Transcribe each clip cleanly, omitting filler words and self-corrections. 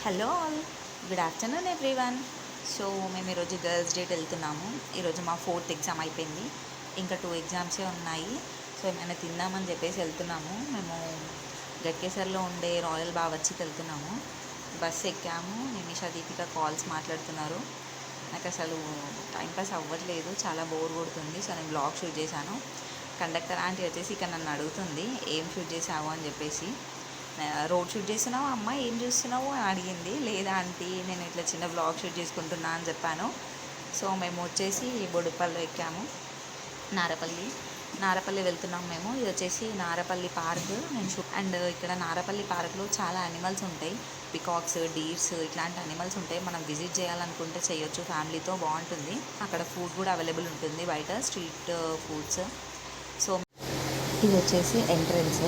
Hello all, good afternoon everyone. So మేము ఈరోజు girls date వెళ్తున్నాము. ఈరోజు మా 4th ఎగ్జామ్ అయిపోయింది, ఇంకా 2 ఎగ్జామ్సే ఉన్నాయి. సో ఏమైనా తిందామని చెప్పేసి వెళ్తున్నాము. మేము గట్కేసర్లో ఉండే రాయల్ బావర్చికి వెళ్తున్నాము. బస్సు ఎక్కాము. నిమిషా దీపిక కాల్స్ మాట్లాడుతున్నారు. నాకు అసలు టైంపాస్ అవ్వట్లేదు, చాలా బోర్ కొడుతుంది. సో నేను బ్లాగ్ షూట్ చేశాను. కండక్టర్ ఆంటీ వచ్చేసి ఇక్కడ నన్ను అడుగుతుంది ఏం షూట్ చేసావు అని చెప్పేసి. రోడ్ షూట్ చేస్తున్నావు అమ్మ, ఏం చూస్తున్నావు అని అడిగింది. లేదా ఆంటీ, నేను ఇట్లా చిన్న బ్లాగ్ షూట్ చేసుకుంటున్నా అని చెప్పాను. సో మేము వచ్చేసి బొడుపల్లి ఎక్కాము. నారపల్లి వెళ్తున్నాం మేము. ఇది వచ్చేసి నారపల్లి పార్క్. అండ్ ఇక్కడ నారపల్లి పార్క్లో చాలా యానిమల్స్ ఉంటాయి. పికాక్స్, డీర్స్, ఇట్లాంటి యానిమల్స్ ఉంటాయి. మనం విజిట్ చేయాలనుకుంటే చేయొచ్చు, ఫ్యామిలీతో బాగుంటుంది. అక్కడ ఫుడ్ కూడా అవైలబుల్ ఉంటుంది, బయట స్ట్రీట్ ఫుడ్స్. సో ఇది వచ్చేసి ఎంట్రన్స్.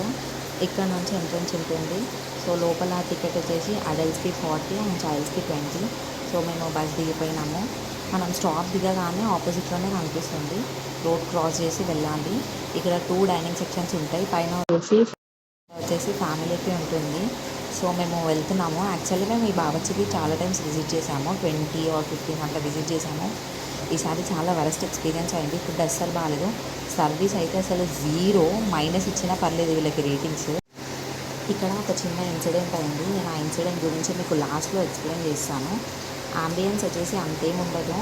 ఇక్కడ నుంచి ఎంట్రన్స్ ఉంటుంది. సో లోపల టికెట్ వచ్చేసి అడల్ట్స్కి 40 అండ్ చైల్డ్స్కి 20. సో మేము బస్ దిగిపోయినాము. మనం స్టాప్ దిగగానే ఆపోజిట్లోనే కనిపిస్తుంది. రోడ్ క్రాస్ చేసి వెళ్ళాలి. ఇక్కడ 2 డైనింగ్ సెక్షన్స్ ఉంటాయి. పైన వచ్చేసి ఫ్యామిలీకి ఉంటుంది. సో మేము వెళ్తున్నాము. యాక్చువల్లీ మేము ఈ బావర్చికి చాలా టైమ్స్ విజిట్ చేసాము, 20 or 15 అట్లా విజిట్ చేసాము. ఈసారి చాలా వరస్ట్ ఎక్స్పీరియన్స్ అయింది. ఫుడ్ అస్సలు బాగాలేదు. సర్వీస్ అయితే అసలు 0 మైనస్ ఇచ్చినా పర్లేదు వీళ్ళకి రేటింగ్స్. ఇక్కడ ఒక చిన్న ఇన్సిడెంట్ అయింది. నేను ఆ ఇన్సిడెంట్ గురించి మీకు లాస్ట్లో ఎక్స్ప్లెయిన్ చేస్తాను. అంబియన్స్ వచ్చేసి అంతేం ఉండదు,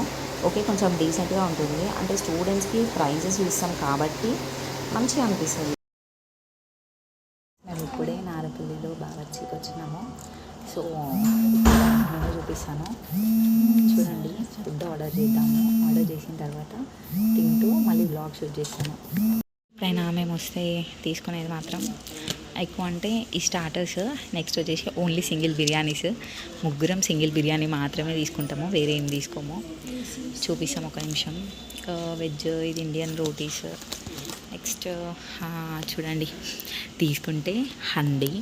ఓకే, కొంచెం డీసెంట్గా ఉంటుంది. అంటే స్టూడెంట్స్కి ప్రైజెస్ ఇస్తాం కాబట్టి మంచిగా అనిపిస్తుంది. మేము ఇప్పుడే నారపల్లిలో బావర్చికి వచ్చినాము. సో నేను చూపిస్తాను చూడండి. ఫుడ్ ఆర్డర్ చేద్దాము. ఆర్డర్ చేసిన తర్వాత తింటూ మళ్ళీ బ్లాగ్ షూట్ చేస్తాను. ఎప్పుడైనా మేము వస్తే తీసుకునేది మాత్రం ఎక్కువ అంటే ఈ స్టార్టర్స్. నెక్స్ట్ వచ్చేసి ఓన్లీ సింగిల్ బిర్యానీస్. ముగ్గురం సింగిల్ బిర్యానీ మాత్రమే తీసుకుంటాము, వేరే ఏం తీసుకోము. చూపిస్తాము ఒక నిమిషం. వెజ్, ఇది ఇండియన్ రోటీస్. నెక్స్ట్ చూడండి, తీసుకుంటే హండీ,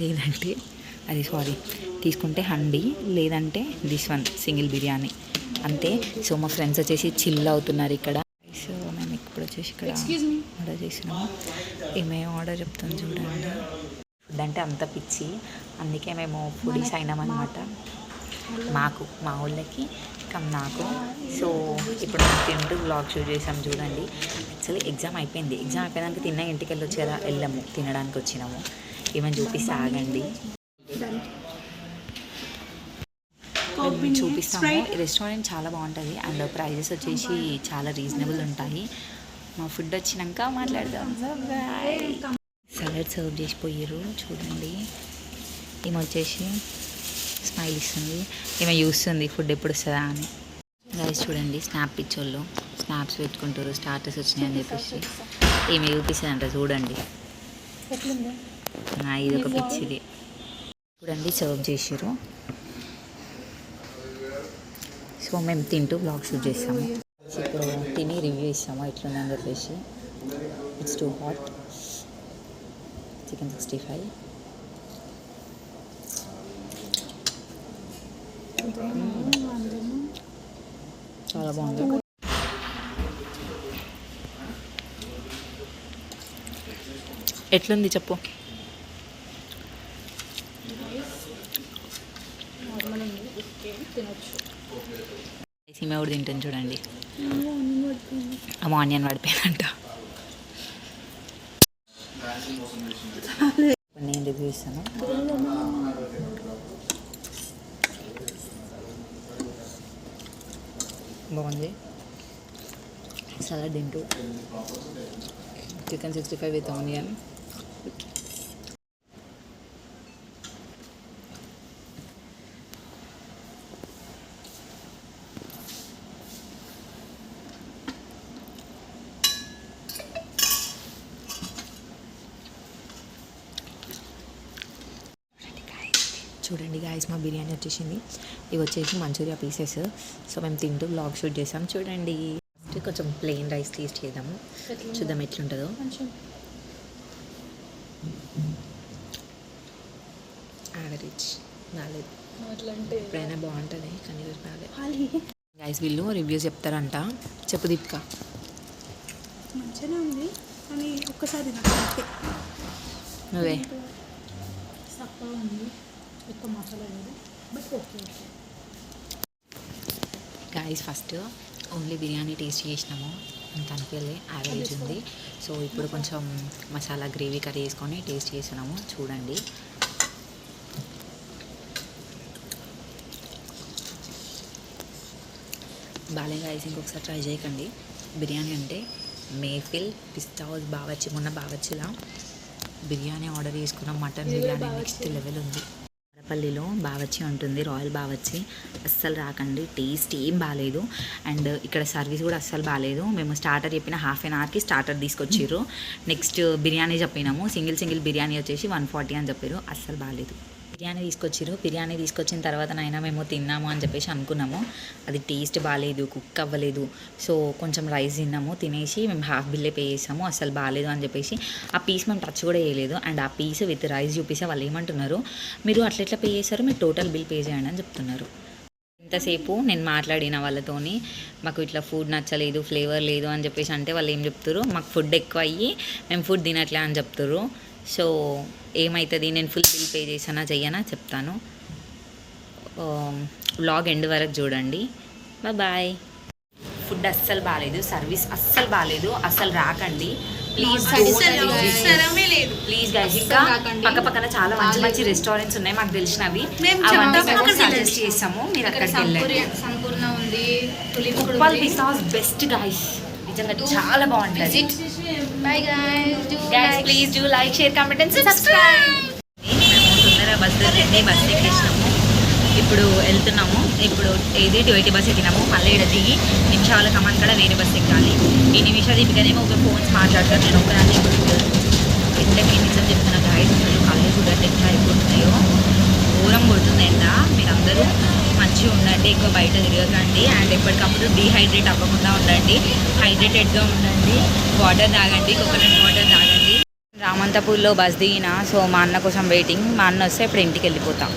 లేదంటే తీసుకుంటే హండీ, లేదంటే దిస్ వన్ సింగిల్ బిర్యానీ అంతే. సో మా ఫ్రెండ్స్ వచ్చేసి చిల్ అవుతున్నారు ఇక్కడ. సో మేము ఇప్పుడు వచ్చేసి ఇక్కడ ఆర్డర్ చేసినాము. ఏమేమి ఆర్డర్ చెప్తాను చూడండి. ఫుడ్ అంటే అంత పిచ్చి, అందుకే మేము ఫుడీస్ అయినామన్నమాట. మా ఊళ్ళకి నాకు. సో ఇప్పుడు మేము తింటూ బ్లాగ్ షూట్ చేసాం చూడండి. యాక్చువల్లీ ఎగ్జామ్ అయిపోయినాక తిన్నా ఇంటికి వెళ్ళొచ్చు కదా, వెళ్ళాము, తినడానికి వచ్చినాము. ఏమైనా చూపిస్తే ఆగండి, చూపిస్తాము. ఈ రెస్టారెంట్ చాలా బాగుంటుంది అండ్ ప్రైజెస్ వచ్చేసి చాలా రీజనబుల్ ఉంటాయి. మా ఫుడ్ వచ్చినాక మాట్లాడదాం. సలాడ్ సర్వ్ చేసిపోయారు చూడండి. ఏమో వచ్చేసి స్మైల్ ఇస్తుంది, ఏమో చూస్తుంది ఫుడ్ ఎప్పుడు వస్తుందా అని. గైస్ చూడండి, స్నాప్ పిచ్చోళ్ళు స్నాప్స్ పెట్టుకుంటారు, స్టార్టర్స్ వచ్చినాయి అని చెప్పేసి. ఏమి చూపిస్తుందంట చూడండి. ఇది ఒక పిచ్చిది చూడండి, సర్వ్ చేసారు. సో మేము తింటూ బ్లాగ్ షూట్ చేస్తాము. ఇప్పుడు తిని రివ్యూ ఇస్తాము ఎట్లుందని చెప్పేసి. It's too hot. చికెన్ 65. చాలా బాగుంది. ఎట్లుంది చెప్పు. సీమ కూడా తింటుంది చూడండి. ఆనియన్ పడిపోయిందంట. నేను రివ్యూ ఇస్తాను. బాగుంది. సలాడ్ తింటూ చికెన్ 65 విత్ ఆనియన్. చూడండి గాయస్, మా బిర్యానీ వచ్చేసింది. ఇవి వచ్చేసి మంచూరియా పీసెస్. సో మేము తింటూ బ్లాగ్ షూట్ చేసాం చూడండి. కొంచెం ప్లెయిన్ రైస్ టేస్ట్ చేద్దాము, చూద్దాం ఎట్లుంటుందో. యావరేజ్, బాగాలేదు. ఎప్పుడైనా బాగుంటుంది కానీ బాగాలేదు. గాయస్ వీళ్ళు రివ్యూస్ చెప్తారంట. చెప్పు దీపిక. మంచిగానే ఉంది కానీ ఒక్కసారి నువ్వే సప్పగా ఉంది, ఎక్కువ మసాలా లేదు. But okay okay. Guys first only biryani taste చేసినాము, అంత అనిపించలే, యావరేజ్ ఉంది. సో ఇప్పుడు కొంచెం మసాలా గ్రేవీ కర్రీ వేసుకొని టేస్ట్ చేస్తున్నాము, చూడండి. బాలే గాయస్, ఇంకొకసారి ట్రై చేయకండి. బిర్యానీ అంటే మేఫిల్ పిస్తా హౌస్ బావచ్చి, మొన్న బావచ్చిలా బిర్యానీ ఆర్డర్ చేసుకున్నాం, మటన్ బిర్యానీ నెక్స్ట్ లెవెల్ ఉంది. పల్లిలో బావచ్చి ఉంటుంది, రాయల్ బావచ్చి. అస్సలు రాకండి, టేస్ట్ ఏం బాగాలేదు. అండ్ ఇక్కడ సర్వీస్ కూడా అస్సలు బాగాలేదు. మేము స్టార్టర్ చెప్పిన హాఫ్ అన్ అవర్కి స్టార్టర్ తీసుకొచ్చిర్రు. నెక్స్ట్ బిర్యానీ చెప్పినాము, సింగిల్ బిర్యానీ వచ్చేసి 140 అని చెప్పారు. అస్సలు బాగాలేదు. బిర్యానీ తీసుకొచ్చిన తర్వాత నైనా మేము తిన్నాము అని చెప్పేసి అనుకున్నాము. అది టేస్ట్ బాగాలేదు, కుక్ అవ్వలేదు. సో కొంచెం రైస్ తిన్నాము, తినేసి మేము హాఫ్ బిల్లే పే చేసాము. అసలు బాగాలేదు అని చెప్పేసి ఆ పీస్ మేము టచ్ కూడా చేయలేదు. అండ్ ఆ పీస్ విత్ రైస్ చూపిస్తే వాళ్ళు ఏమంటున్నారు, మీరు అట్లా పే చేశారు, మీరు టోటల్ బిల్ పే చేయండి అని చెప్తున్నారు. ఇంతసేపు నేను మాట్లాడిన వాళ్ళతోని మాకు ఇట్లా ఫుడ్ నచ్చలేదు, ఫ్లేవర్ లేదు అని చెప్పేసి అంటే వాళ్ళు ఏం చెప్తారు, మాకు ఫుడ్ ఎక్కువ అయ్యి మేము ఫుడ్ తినట్లే అని చెప్తారు. సో ఏమవుతుంది, నేను ఫుల్ బిల్ పే చేసానా చెయ్యనా చెప్తాను. వ్లాగ్ ఎండ్ వరకు చూడండి. బాయ్. ఫుడ్ అస్సలు బాగాలేదు, సర్వీస్ అస్సలు బాగాలేదు, అస్సలు రాకండి ప్లీజ్. ప్లీజ్ గైస్, ఇంకా పక్కన చాలా మంచి మంచి రెస్టారెంట్స్ ఉన్నాయి మాకు తెలిసినవి, అవన్నీ మేము సజెస్ట్ చేస్తాము, మీరు అక్కడికి వెళ్ళండి. సంపూర్ణ ఉంది, ఉప్పల్ పిస్తా హౌస్ బెస్ట్ గైస్, నిజంగా చాలా బాగుంటుంది. Bye guys please do like, share, comment and subscribe. మేము తొందరగా బస్సు ఎక్కేసినాము, ఇప్పుడు వెళ్తున్నాము. ఇప్పుడు ఏది 280 బస్ ఎక్కినాము, మళ్ళీ ఇక్కడ దిగి నిమిషాల కమాన్ కూడా వేరే బస్సు ఎక్కాలి. ఈ నిమిషాలు ఇప్పుడేమో ఒక ఫోన్స్ మాట్లాడతాను, నేను ఒకదాన్ని ఎంతకి నిజం చెప్తున్నా గాయస్, అసలు కళ్ళు చూడండి ఎట్లా అయిపోతున్నాయో, ఘోరం కొడుతుంది ఎండ. మీరందరూ మంచిగా ఉండండి, ఎక్కువ బయట తిరగకండి, అండ్ ఎప్పటికప్పుడు డీహైడ్రేట్ అవ్వకుండా ఉండండి, హైడ్రేటెడ్గా ఉండండి, వాటర్ తాగండి, కోకోనట్ వాటర్ తాగండి. రామంతపూర్లో బస్ దిగిన, సో మా అన్న కోసం వెయిటింగ్. మా అన్న వస్తే ఇప్పుడు ఇంటికి వెళ్ళిపోతాం.